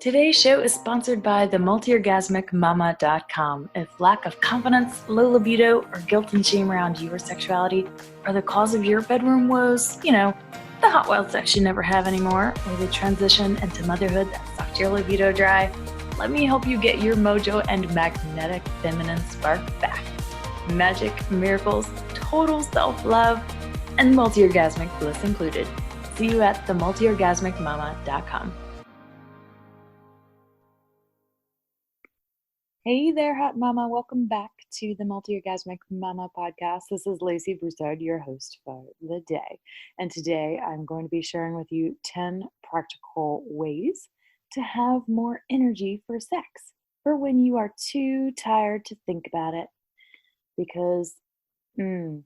Today's show is sponsored by the multiorgasmicmama.com. If lack of confidence, low libido, or guilt and shame around your sexuality are the cause of your bedroom woes, the hot wild sex you never have anymore, or the transition into motherhood that sucked your libido dry, let me help you get your mojo and magnetic feminine spark back. Magic, miracles, total self-love, and multi-orgasmic bliss included. See you at themultiorgasmicmama.com. Hey there, hot mama. Welcome back to the Multi-Orgasmic Mama podcast. This is Lacey Broussard, your host for the day. And today I'm going to be sharing with you 10 practical ways to have more energy for sex, for when you are too tired to think about it. Because I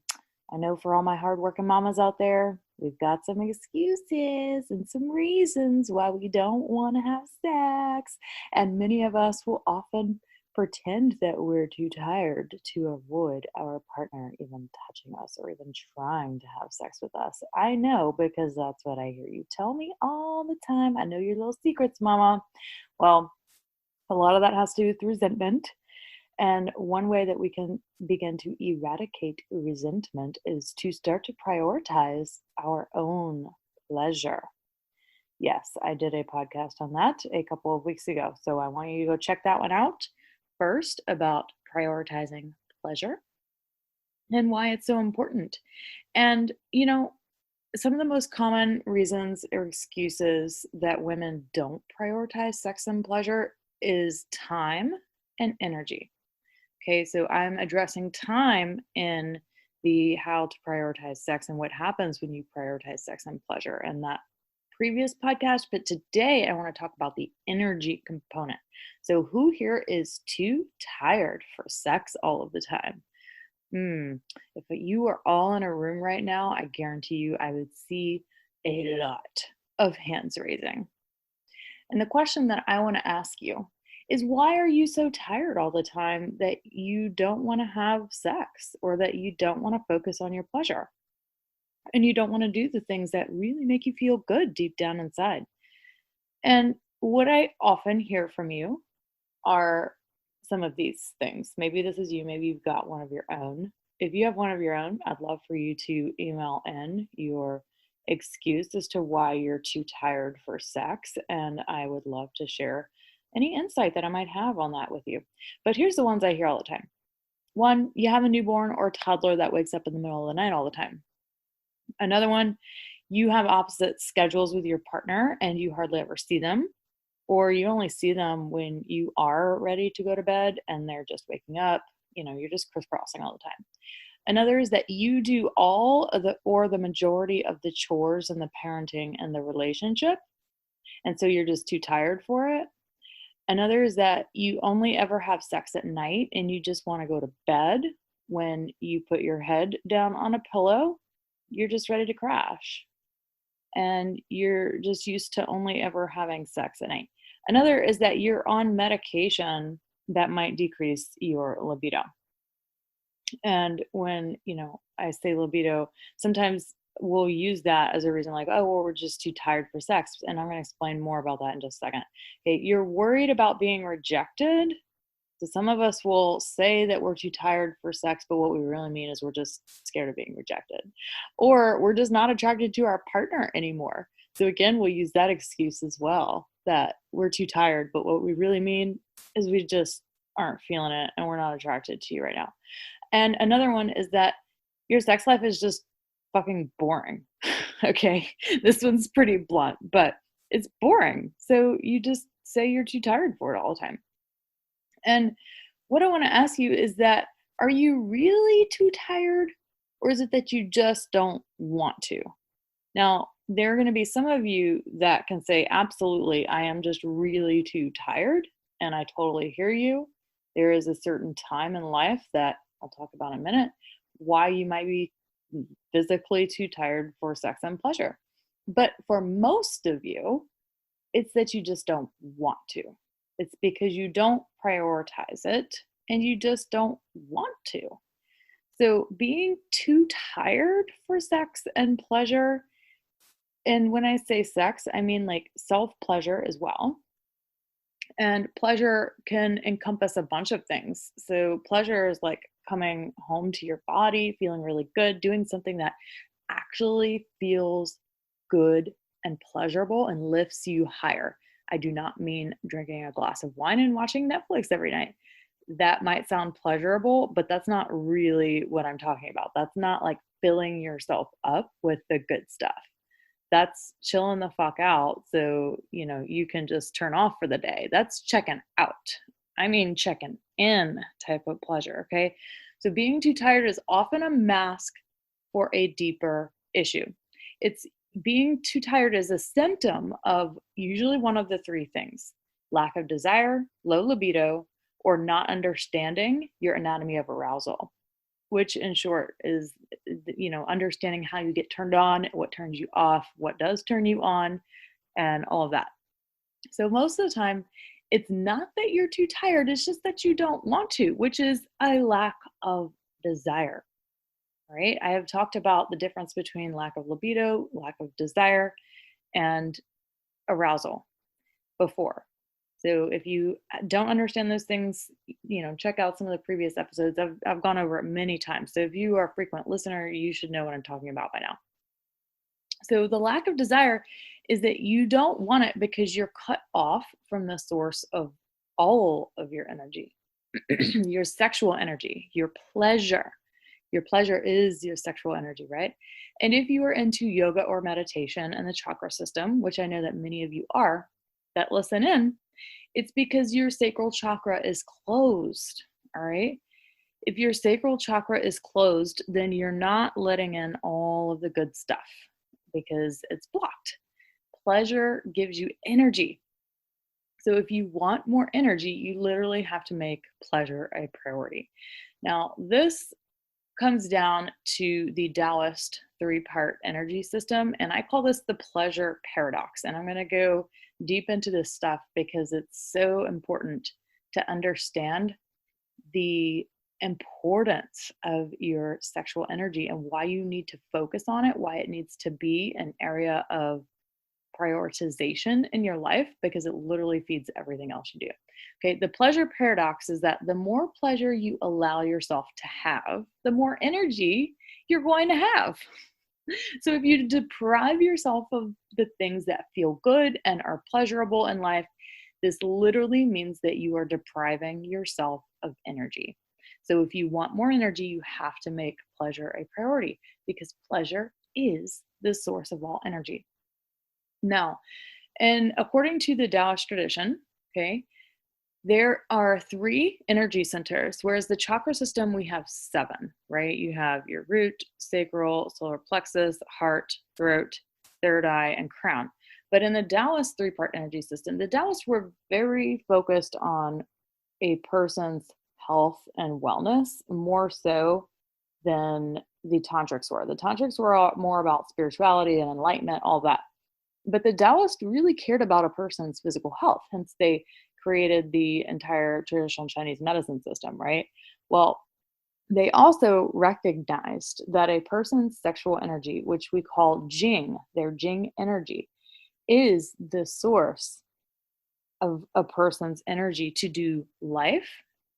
know for all my hardworking mamas out there, we've got some excuses and some reasons why we don't want to have sex. And many of us will often pretend that we're too tired to avoid our partner even touching us or even trying to have sex with us. I know, because that's what I hear you tell me all the time. I know your little secrets, mama. Well, a lot of that has to do with resentment. And one way that we can begin to eradicate resentment is to start to prioritize our own pleasure. Yes, I did a podcast on that a couple of weeks ago. So I want you to go check that one out first, about prioritizing pleasure and why it's so important. And, some of the most common reasons or excuses that women don't prioritize sex and pleasure is time and energy. Okay, so I'm addressing time in the how to prioritize sex and what happens when you prioritize sex and pleasure and that previous podcast. But today I want to talk about the energy component. So who here is too tired for sex all of the time? If you are all in a room right now, I guarantee you I would see a lot of hands raising. And the question that I want to ask you is, why are you so tired all the time that you don't want to have sex, or that you don't want to focus on your pleasure, and you don't want to do the things that really make you feel good deep down inside? And what I often hear from you are some of these things. Maybe this is you, maybe you've got one of your own. If you have one of your own, I'd love for you to email in your excuse as to why you're too tired for sex, and I would love to share any insight that I might have on that with you. But here's the ones I hear all the time. One, you have a newborn or toddler that wakes up in the middle of the night all the time. Another one, you have opposite schedules with your partner and you hardly ever see them, or you only see them when you are ready to go to bed and they're just waking up. You're just crisscrossing all the time. Another is that you do all of the majority of the chores and the parenting and the relationship, and so you're just too tired for it. Another is that you only ever have sex at night and you just want to go to bed. When you put your head down on a pillow, you're just ready to crash. And you're just used to only ever having sex at night. Another is that you're on medication that might decrease your libido. And when, I say libido, sometimes we'll use that as a reason, like, oh, well, we're just too tired for sex. And I'm going to explain more about that in just a second. Okay, you're worried about being rejected. So some of us will say that we're too tired for sex, but what we really mean is we're just scared of being rejected. Or we're just not attracted to our partner anymore. So again, we'll use that excuse as well, that we're too tired, but what we really mean is we just aren't feeling it and we're not attracted to you right now. And another one is that your sex life is just fucking boring. Okay, this one's pretty blunt, but it's boring. So you just say you're too tired for it all the time. And what I want to ask you is that, are you really too tired, or is it that you just don't want to? Now, there are going to be some of you that can say, absolutely, I am just really too tired. And I totally hear you. There is a certain time in life that I'll talk about in a minute, why you might be physically too tired for sex and pleasure. But for most of you, it's that you just don't want to. It's because you don't prioritize it and you just don't want to. So being too tired for sex and pleasure, and when I say sex, I mean like self-pleasure as well, And pleasure can encompass a bunch of things. So, pleasure is like coming home to your body, feeling really good, doing something that actually feels good and pleasurable and lifts you higher. I do not mean drinking a glass of wine and watching Netflix every night. That might sound pleasurable, but that's not really what I'm talking about. That's not like filling yourself up with the good stuff. That's chilling the fuck out so, you can just turn off for the day. That's checking out. I mean, checking in type of pleasure, okay? So being too tired is often a mask for a deeper issue. It's being too tired is a symptom of usually one of the three things: lack of desire, low libido, or not understanding your anatomy of arousal, which in short is, understanding how you get turned on, what turns you off, what does turn you on, and all of that. So most of the time, it's not that you're too tired, it's just that you don't want to, which is a lack of desire. Right? I have talked about the difference between lack of libido, lack of desire, and arousal before. So if you don't understand those things, check out some of the previous episodes. I've gone over it many times. So if you are a frequent listener, you should know what I'm talking about by now. So the lack of desire is that you don't want it because you're cut off from the source of all of your energy, your sexual energy, your pleasure. Your pleasure is your sexual energy, right? And if you are into yoga or meditation and the chakra system, which I know that many of you are that listen in, it's because your sacral chakra is closed, all right? If your sacral chakra is closed, then you're not letting in all of the good stuff because it's blocked. Pleasure gives you energy. So if you want more energy, you literally have to make pleasure a priority. Now, this comes down to the Taoist three-part energy system, and I call this the pleasure paradox. And I'm going to go deep into this stuff because it's so important to understand the importance of your sexual energy and why you need to focus on it, why it needs to be an area of prioritization in your life, because it literally feeds everything else you do. Okay, the pleasure paradox is that the more pleasure you allow yourself to have, the more energy you're going to have. So if you deprive yourself of the things that feel good and are pleasurable in life, this literally means that you are depriving yourself of energy. So if you want more energy, you have to make pleasure a priority because pleasure is the source of all energy. Now, and according to the Taoist tradition, okay, there are three energy centers, whereas the chakra system, we have seven, right? You have your root, sacral, solar plexus, heart, throat, third eye, and crown. But in the Taoist three-part energy system, the Taoists were very focused on a person's health and wellness more so than the tantrics were. The tantrics were more about spirituality and enlightenment, all that. But the Taoists really cared about a person's physical health, hence they created the entire traditional Chinese medicine system, right? Well, they also recognized that a person's sexual energy, which we call Jing, their Jing energy, is the source of a person's energy to do life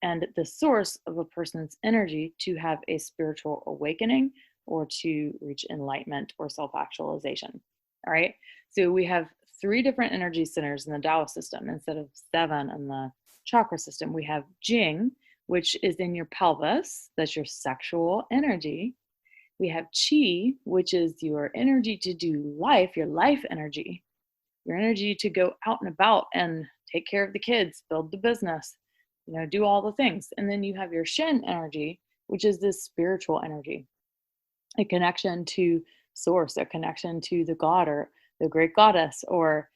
and the source of a person's energy to have a spiritual awakening or to reach enlightenment or self-actualization. All right. So we have three different energy centers in the Tao system instead of seven in the chakra system. We have Jing, which is in your pelvis. That's your sexual energy. We have Qi, which is your energy to do life, your life energy, your energy to go out and about and take care of the kids, build the business, do all the things. And then you have your Shen energy, which is this spiritual energy, a connection to source, a connection to the god or the great goddess, or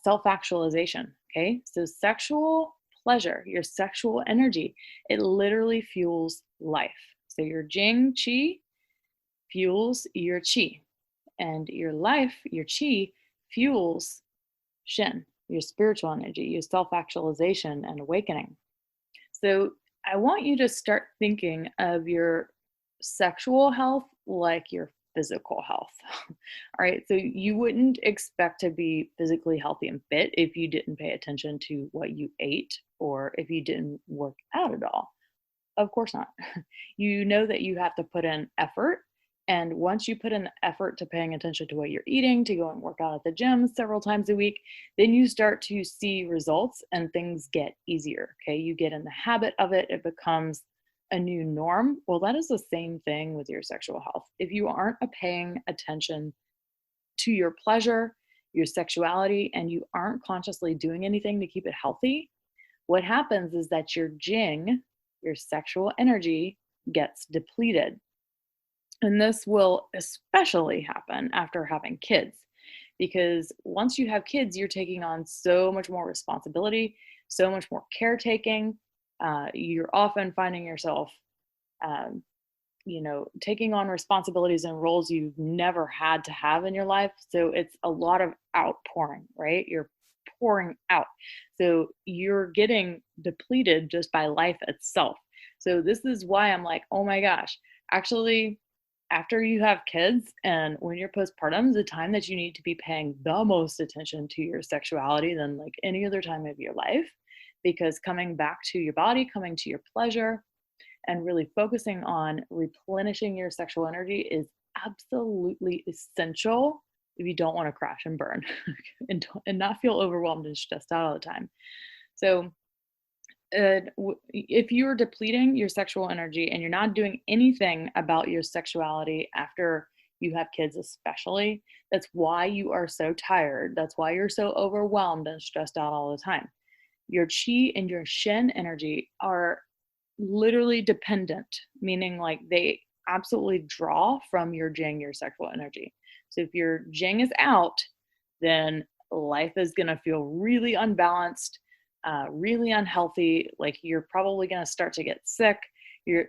self-actualization. Okay, so sexual pleasure, your sexual energy, it literally fuels life. So your Jing Qi fuels your Qi, and your life, your Qi, fuels Shen, your spiritual energy, your self-actualization and awakening. So I want you to start thinking of your sexual health like your physical health. All right. So you wouldn't expect to be physically healthy and fit if you didn't pay attention to what you ate or if you didn't work out at all. Of course not. You know that you have to put in effort. And once you put in the effort to paying attention to what you're eating, to go and work out at the gym several times a week, then you start to see results and things get easier. Okay. You get in the habit of it, it becomes a new norm. Well, that is the same thing with your sexual health. If you aren't paying attention to your pleasure, your sexuality, and you aren't consciously doing anything to keep it healthy, what happens is that your jing, your sexual energy, gets depleted. And this will especially happen after having kids, because once you have kids, you're taking on so much more responsibility, so much more caretaking. You're often finding yourself, um, taking on responsibilities and roles you've never had to have in your life. So it's a lot of outpouring, right? You're pouring out. So you're getting depleted just by life itself. So this is why I'm like, oh my gosh, actually, after you have kids and when you're postpartum, the time that you need to be paying the most attention to your sexuality than like any other time of your life, because coming back to your body, coming to your pleasure, and really focusing on replenishing your sexual energy is absolutely essential if you don't want to crash and burn and not feel overwhelmed and stressed out all the time. So, if you're depleting your sexual energy and you're not doing anything about your sexuality after you have kids, especially, that's why you are so tired. That's why you're so overwhelmed and stressed out all the time. Your chi and your shen energy are literally dependent, meaning like they absolutely draw from your jing, your sexual energy. So if your jing is out, then life is going to feel really unbalanced, really unhealthy. Like you're probably going to start to get sick.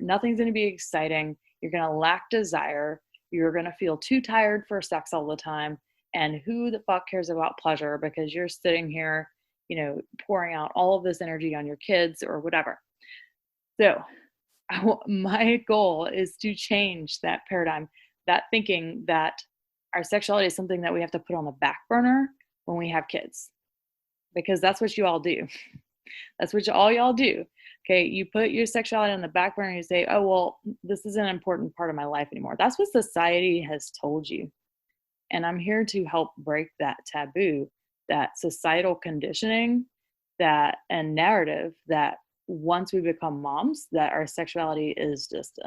Nothing's going to be exciting. You're going to lack desire. You're going to feel too tired for sex all the time. And who the fuck cares about pleasure because you're sitting here, pouring out all of this energy on your kids or whatever. So, my goal is to change that paradigm, that thinking that our sexuality is something that we have to put on the back burner when we have kids, because that's what you all do. That's what all y'all do. Okay, you put your sexuality on the back burner and you say, oh, well, this isn't an important part of my life anymore. That's what society has told you. And I'm here to help break that taboo, that societal conditioning, that and narrative that once we become moms, that our sexuality is just,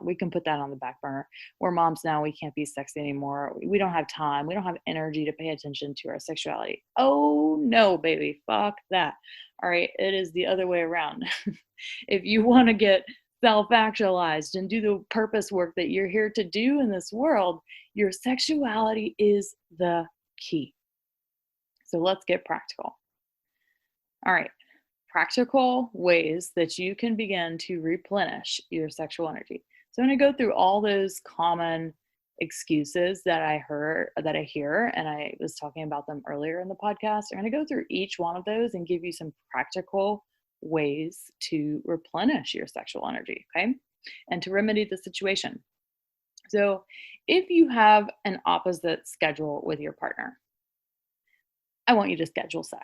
we can put that on the back burner. We're moms now. We can't be sexy anymore. We don't have time. We don't have energy to pay attention to our sexuality. Oh, no, baby. Fuck that. All right. It is the other way around. If you want to get self-actualized and do the purpose work that you're here to do in this world, your sexuality is the key. So let's get practical. All right. Practical ways that you can begin to replenish your sexual energy. So I'm going to go through all those common excuses that I hear, and I was talking about them earlier in the podcast. I'm going to go through each one of those and give you some practical ways to replenish your sexual energy, okay? And to remedy the situation. So if you have an opposite schedule with your partner, I want you to schedule sex.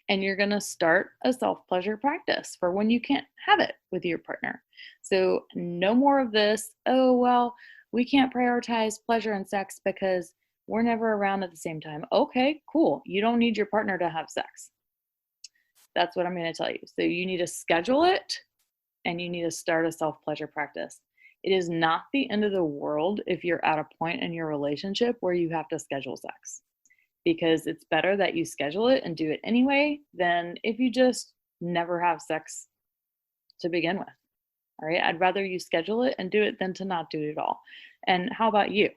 And you're going to start a self-pleasure practice for when you can't have it with your partner. So no more of this, oh, well, we can't prioritize pleasure and sex because we're never around at the same time. Okay, cool. You don't need your partner to have sex. That's what I'm going to tell you. So you need to schedule it and you need to start a self-pleasure practice. It is not the end of the world if you're at a point in your relationship where you have to schedule sex, because it's better that you schedule it and do it anyway than if you just never have sex to begin with. All right. I'd rather you schedule it and do it than to not do it at all. And how about you?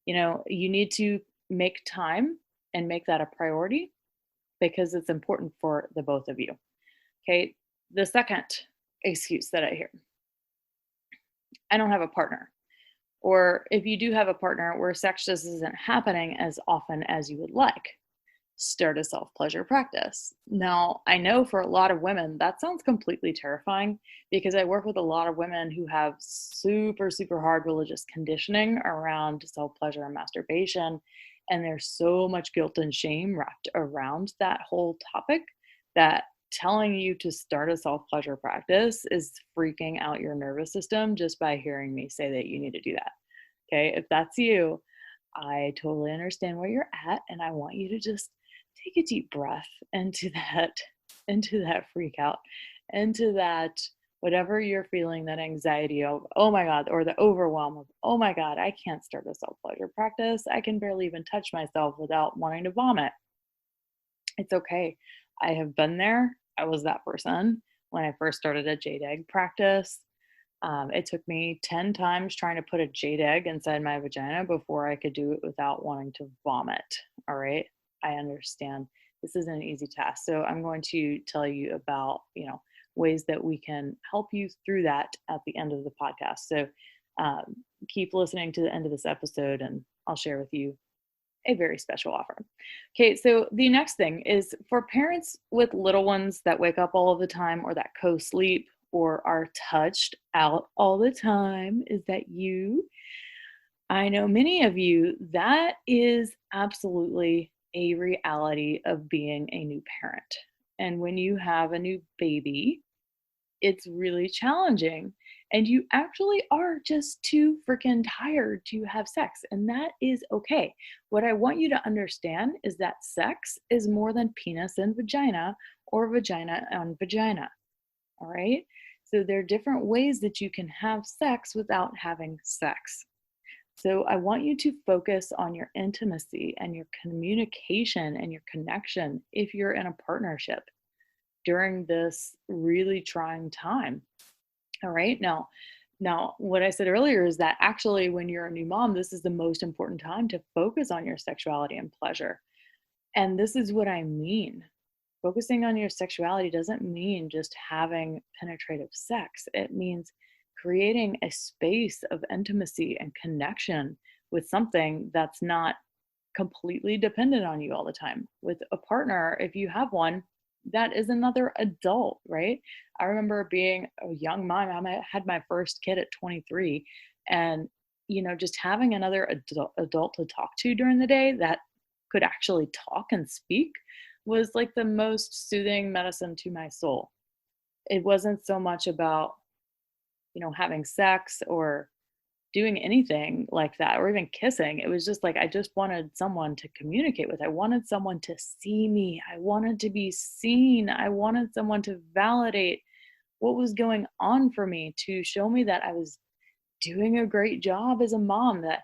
You need to make time and make that a priority because it's important for the both of you. Okay. The second excuse that I hear, I don't have a partner. Or if you do have a partner where sex just isn't happening as often as you would like. start a self-pleasure practice. Now, I know for a lot of women, that sounds completely terrifying because I work with a lot of women who have super, super hard religious conditioning around self-pleasure and masturbation. And there's so much guilt and shame wrapped around that whole topic that telling you to start a self-pleasure practice is freaking out your nervous system just by hearing me say that you need to do that. Okay, if that's you, I totally understand where you're at, and I want you to just take a deep breath into that freak out, into that whatever you're feeling, that anxiety of, oh my God, or the overwhelm of, oh my God, I can't start a self-pleasure practice. I can barely even touch myself without wanting to vomit. It's okay. I have been there. I was that person when I first started a jade egg practice. It took me 10 times trying to put a jade egg inside my vagina before I could do it without wanting to vomit. All right. I understand this isn't an easy task. So I'm going to tell you about, ways that we can help you through that at the end of the podcast. So keep listening to the end of this episode and I'll share with you a very special offer. Okay, so the next thing is for parents with little ones that wake up all of the time or that co-sleep or are touched out all the time. Is that you? I know many of you, that is absolutely a reality of being a new parent. And when you have a new baby, it's really challenging. And you actually are just too freaking tired to have sex. And that is okay. What I want you to understand is that sex is more than penis and vagina or vagina and vagina. All right. So there are different ways that you can have sex without having sex. So I want you to focus on your intimacy and your communication and your connection if you're in a partnership during this really trying time. All right. Now, what I said earlier is that actually, when you're a new mom, this is the most important time to focus on your sexuality and pleasure. And this is what I mean. Focusing on your sexuality doesn't mean just having penetrative sex. It means creating a space of intimacy and connection with something that's not completely dependent on you all the time. With a partner, if you have one, that is another adult, right? I remember being a young mom. I had my first kid at 23, and just having another adult to talk to during the day that could actually talk and speak was like the most soothing medicine to my soul. It wasn't so much about, having sex or doing anything like that or even kissing. It was just like I just wanted someone to communicate with. I wanted someone to see me. I wanted to be seen. I wanted someone to validate what was going on for me, to show me that I was doing a great job as a mom, that,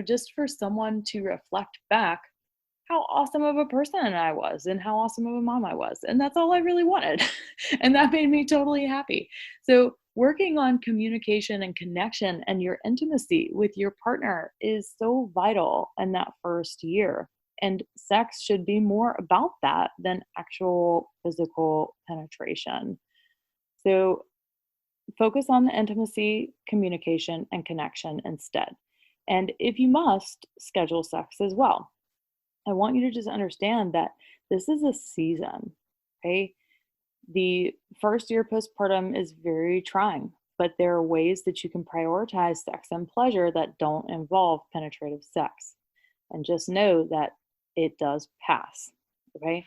just for someone to reflect back how awesome of a person I was and how awesome of a mom I was. And that's all I really wanted. And that made me totally happy. So, working on communication and connection and your intimacy with your partner is so vital in that first year. And sex should be more about that than actual physical penetration. So, focus on the intimacy, communication, and connection instead. And if you must, schedule sex as well. I want you to just understand that this is a season, okay? The first year postpartum is very trying, but there are ways that you can prioritize sex and pleasure that don't involve penetrative sex. And just know that it does pass, okay?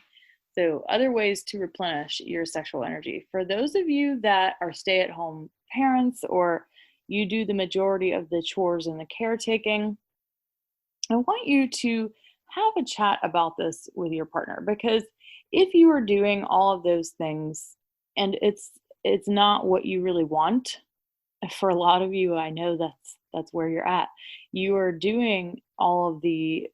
So, other ways to replenish your sexual energy. For those of you that are stay at home parents or you do the majority of the chores and the caretaking, I want you to have a chat about this with your partner, because if you are doing all of those things and it's not what you really want, for a lot of you, I know that's where you're at. You are doing all of the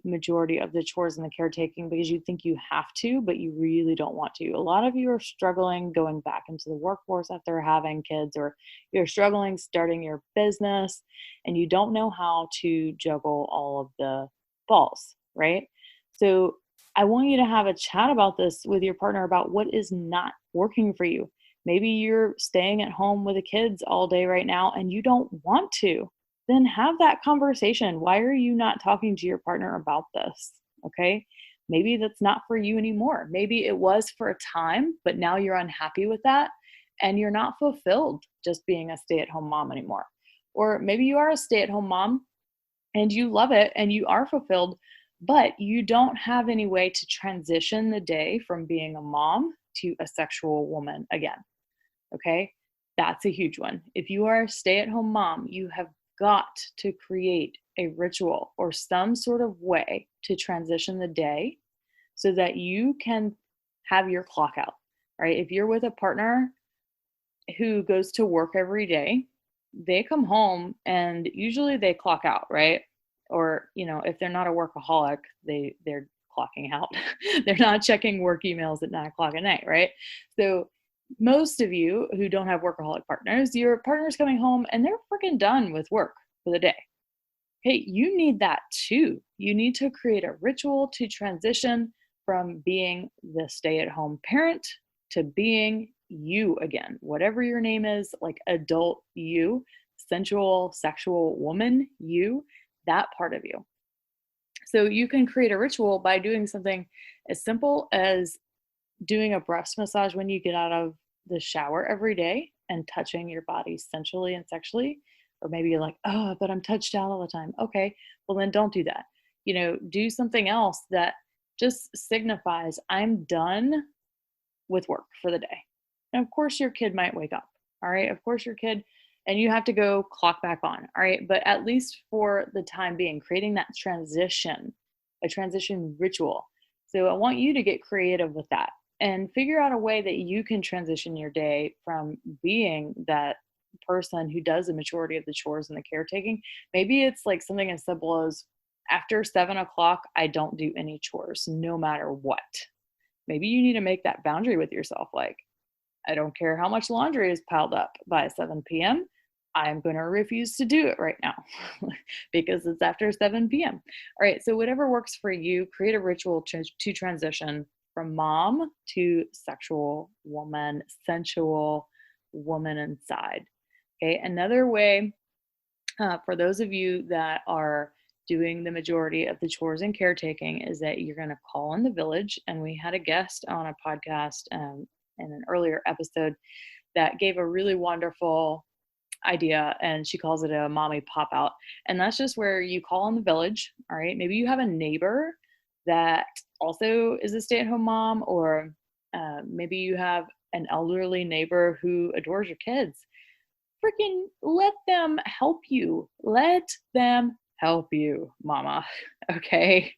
majority of the chores and the caretaking because you think you have to, but you really don't want to. A lot of you are struggling going back into the workforce after having kids, or you're struggling starting your business and you don't know how to juggle all of the balls, right? So I want you to have a chat about this with your partner about what is not working for you. Maybe you're staying at home with the kids all day right now and you don't want to. Then have that conversation. Why are you not talking to your partner about this? Okay. maybe that's not for you anymore. Maybe it was for a time, but now you're unhappy with that and you're not fulfilled just being a stay at home mom anymore. Or maybe you are a stay at home mom and you love it and you are fulfilled, but you don't have any way to transition the day from being a mom to a sexual woman again. Okay. That's a huge one. If you are a stay at home mom, you have got to create a ritual or some sort of way to transition the day so that you can have your clock out, right? If you're with a partner who goes to work every day, they come home and usually they clock out, right? Or, if they're not a workaholic, they're clocking out. They're not checking work emails at 9 o'clock at night, right? So most of you who don't have workaholic partners, your partner's coming home and they're freaking done with work for the day. Hey, you need that too. You need to create a ritual to transition from being the stay at home parent to being you again, whatever your name is, like adult you, sensual, sexual woman you, that part of you. So you can create a ritual by doing something as simple as doing a breast massage when you get out of the shower every day and touching your body sensually and sexually. Or maybe you're like, oh, but I'm touched out all the time. Okay, well, then don't do that. Do something else that just signifies I'm done with work for the day. And of course, your kid might wake up. All right. Of course, your kid, and you have to go clock back on. All right. But at least for the time being, creating that transition, a transition ritual. So I want you to get creative with that and figure out a way that you can transition your day from being that person who does the majority of the chores and the caretaking. Maybe it's like something as simple as after 7 o'clock, I don't do any chores, no matter what. Maybe you need to make that boundary with yourself. Like, I don't care how much laundry is piled up by 7 p.m. I'm going to refuse to do it right now because it's after 7 p.m. All right. So, whatever works for you, create a ritual to transition from mom to sexual woman, sensual woman inside. Okay. Another way for those of you that are doing the majority of the chores and caretaking is that you're going to call in the village. And we had a guest on a podcast in an earlier episode that gave a really wonderful idea, and she calls it a mommy pop out. And that's just where you call in the village. All right. Maybe you have a neighbor that also is a stay at home mom, or maybe you have an elderly neighbor who adores your kids. Freaking let them help you. Let them help you, mama. Okay.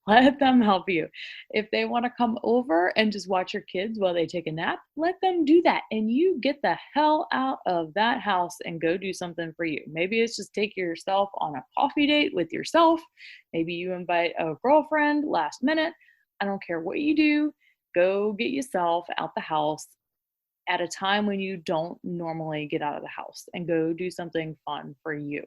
Let them help you. If they want to come over and just watch your kids while they take a nap, let them do that. And you get the hell out of that house and go do something for you. Maybe it's just take yourself on a coffee date with yourself. Maybe you invite a girlfriend last minute. I don't care what you do. Go get yourself out the house at a time when you don't normally get out of the house and go do something fun for you.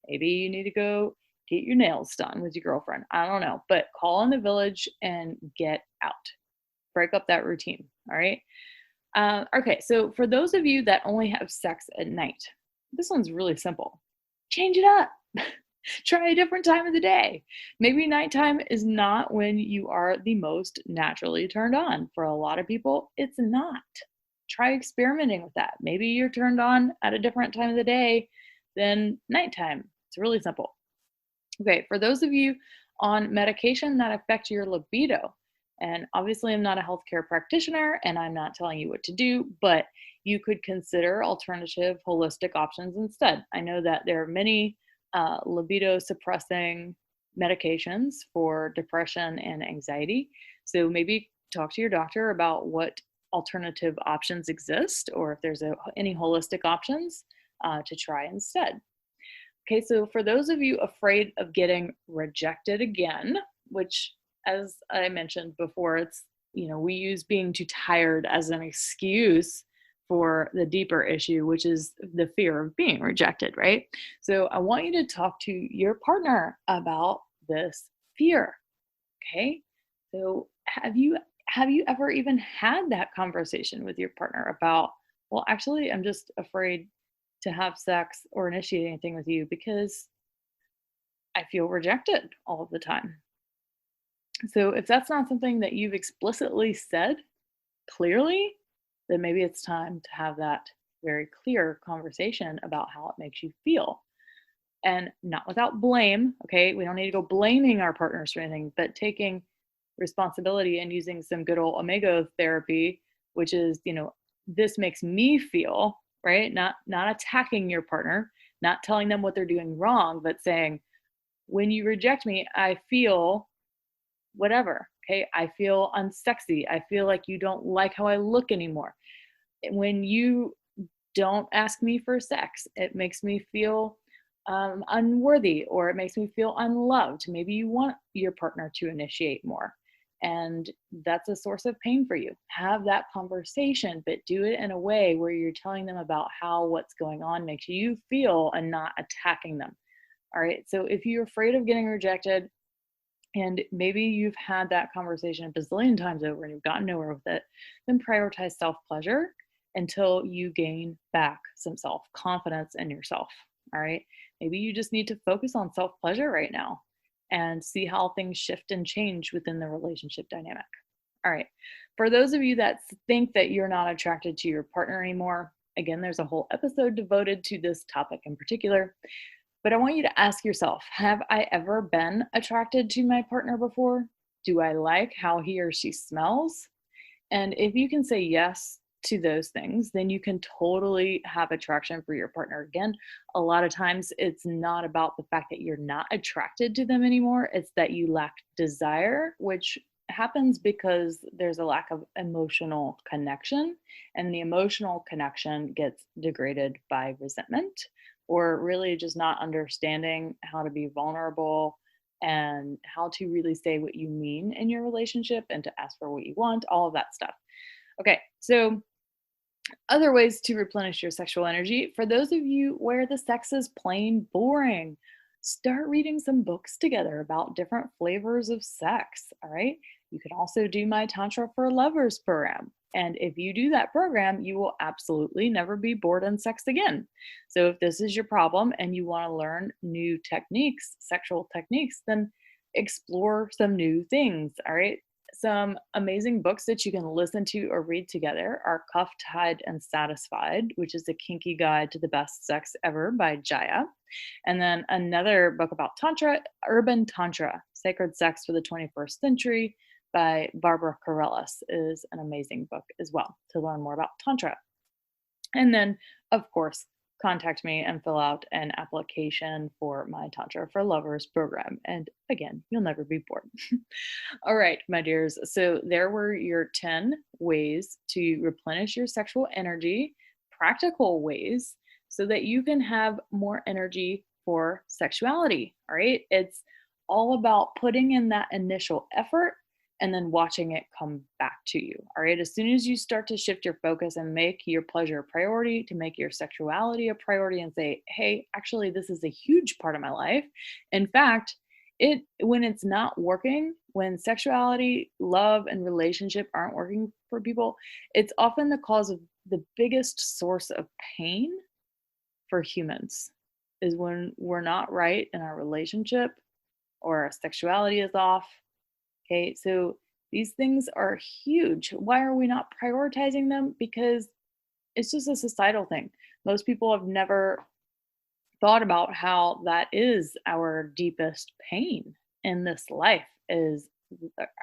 Maybe you need to go get your nails done with your girlfriend. I don't know, but call in the village and get out. Break up that routine. All right. Okay. So for those of you that only have sex at night, this one's really simple. Change it up. Try a different time of the day. Maybe nighttime is not when you are the most naturally turned on. For a lot of people, it's not. Try experimenting with that. Maybe you're turned on at a different time of the day than nighttime. It's really simple. Okay, for those of you on medication that affect your libido, and obviously I'm not a healthcare practitioner and I'm not telling you what to do, but you could consider alternative holistic options instead. I know that there are many libido suppressing medications for depression and anxiety. So maybe talk to your doctor about what alternative options exist, or if there's any holistic options to try instead. Okay, so for those of you afraid of getting rejected again, which as I mentioned before, it's, we use being too tired as an excuse for the deeper issue, which is the fear of being rejected, right? So I want you to talk to your partner about this fear. Okay, so have you ever even had that conversation with your partner about, well, actually, I'm just afraid to have sex or initiate anything with you because I feel rejected all of the time? So if that's not something that you've explicitly said clearly, then maybe it's time to have that very clear conversation about how it makes you feel. And not without blame, okay? We don't need to go blaming our partners for anything, but taking responsibility and using some good old omega therapy, which is, this makes me feel, right? Not attacking your partner, not telling them what they're doing wrong, but saying, when you reject me, I feel whatever. Okay. I feel unsexy. I feel like you don't like how I look anymore. When you don't ask me for sex, it makes me feel unworthy, or it makes me feel unloved. Maybe you want your partner to initiate more. And that's a source of pain for you. Have that conversation, but do it in a way where you're telling them about how what's going on makes you feel and not attacking them. All right. So if you're afraid of getting rejected, and maybe you've had that conversation a bazillion times over and you've gotten nowhere with it, then prioritize self pleasure until you gain back some self confidence in yourself. All right. Maybe you just need to focus on self pleasure right now and see how things shift and change within the relationship dynamic. All right. For those of you that think that you're not attracted to your partner anymore, again, there's a whole episode devoted to this topic in particular. But I want you to ask yourself, have I ever been attracted to my partner before? Do I like how he or she smells? And if you can say yes to those things, then you can totally have attraction for your partner. Again, a lot of times it's not about the fact that you're not attracted to them anymore, it's that you lack desire, which happens because there's a lack of emotional connection, and the emotional connection gets degraded by resentment, or really just not understanding how to be vulnerable and how to really say what you mean in your relationship and to ask for what you want, all of that stuff. Okay, so other ways to replenish your sexual energy. For those of you where the sex is plain boring, start reading some books together about different flavors of sex. All right. You can also do my Tantra for Lovers program. And if you do that program, you will absolutely never be bored in sex again. So if this is your problem and you want to learn new techniques, sexual techniques, then explore some new things. All right. Some amazing books that you can listen to or read together are Cuffed, Tied, and Satisfied, which is a kinky guide to the best sex ever by Jaya. And then another book about Tantra, Urban Tantra, Sacred Sex for the 21st Century by Barbara Carellis, is an amazing book as well to learn more about Tantra. And then, of course, contact me and fill out an application for my Tantra for Lovers program. And again, you'll never be bored. All right, my dears. So there were your 10 ways to replenish your sexual energy, practical ways, so that you can have more energy for sexuality. All right. It's all about putting in that initial effort and then watching it come back to you. All right. As soon as you start to shift your focus and make your pleasure a priority, to make your sexuality a priority and say, hey, actually, this is a huge part of my life. In fact, when it's not working, when sexuality, love, and relationship aren't working for people, it's often the cause of the biggest source of pain for humans is when we're not right in our relationship or our sexuality is off. Okay, so these things are huge. Why are we not prioritizing them? Because it's just a societal thing. Most people have never thought about how that is our deepest pain in this life, is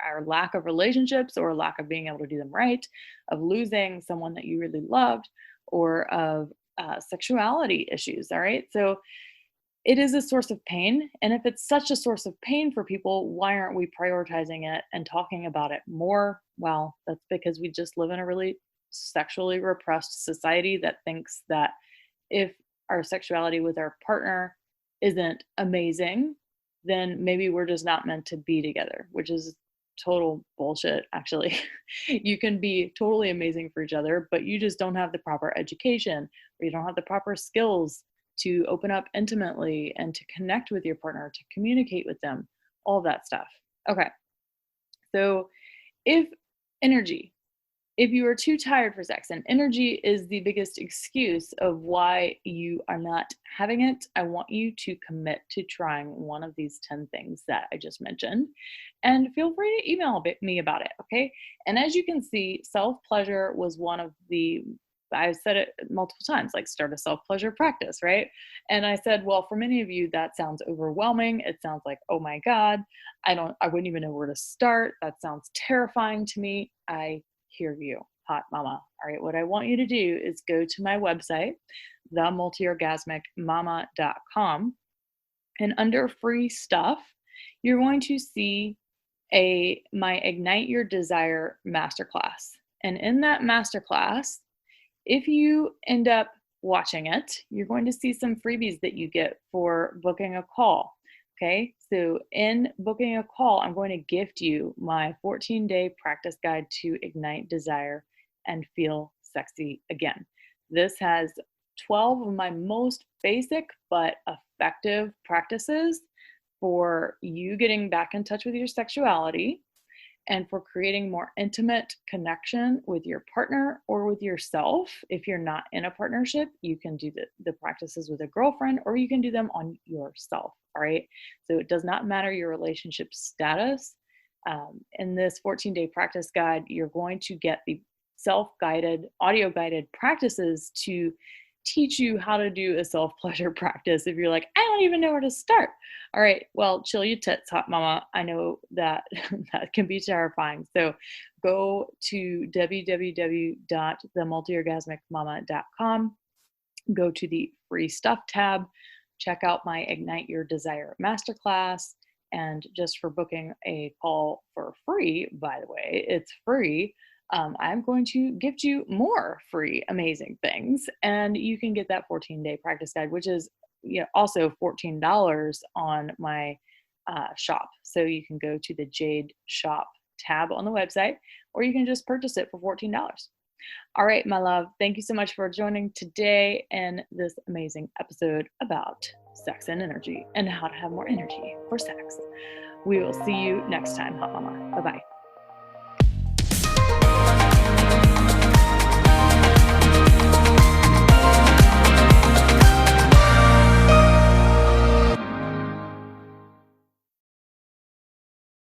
our lack of relationships or lack of being able to do them right, of losing someone that you really loved, or of sexuality issues. All right, so it is a source of pain. And if it's such a source of pain for people, why aren't we prioritizing it and talking about it more? Well, that's because we just live in a really sexually repressed society that thinks that if our sexuality with our partner isn't amazing, then maybe we're just not meant to be together, which is total bullshit, actually. You can be totally amazing for each other, but you just don't have the proper education, or you don't have the proper skills to open up intimately and to connect with your partner, to communicate with them, all of that stuff. Okay. So if energy if you are too tired for sex, and energy is the biggest excuse of why you are not having it, I want you to commit to trying one of these 10 things that I just mentioned. And feel free to email me about it, okay? And as you can see, self pleasure was one of the, I've said it multiple times, like start a self pleasure practice, right? And I said, well, for many of you, that sounds overwhelming. It sounds like, oh my God, I wouldn't even know where to start. That sounds terrifying to me. I hear you, hot mama. All right, what I want you to do is go to my website, themultiorgasmicmama.com, and under free stuff, you're going to see my Ignite Your Desire masterclass. And in that masterclass, if you end up watching it, you're going to see some freebies that you get for booking a call. Okay, so in booking a call, I'm going to gift you my 14-day practice guide to ignite desire and feel sexy again. This has 12 of my most basic but effective practices for you getting back in touch with your sexuality and for creating more intimate connection with your partner or with yourself. If you're not in a partnership, you can do the practices with a girlfriend, or you can do them on yourself. All right. So it does not matter your relationship status. In this 14-day practice guide, you're going to get the self-guided, audio guided practices to teach you how to do a self-pleasure practice if you're like, I don't even know where to start. All right, well, chill your tits, hot mama. I know that that can be terrifying. So go to www.themultiorgasmicmama.com, go to the free stuff tab, check out my Ignite Your Desire masterclass. And just for booking a call for free, by the way, it's free. I'm going to gift you more free, amazing things. And you can get that 14-day practice guide, which is also $14 on my shop. So you can go to the Jade Shop tab on the website, or you can just purchase it for $14. All right, my love, thank you so much for joining today in this amazing episode about sex and energy and how to have more energy for sex. We will see you next time, hot mama. Bye-bye.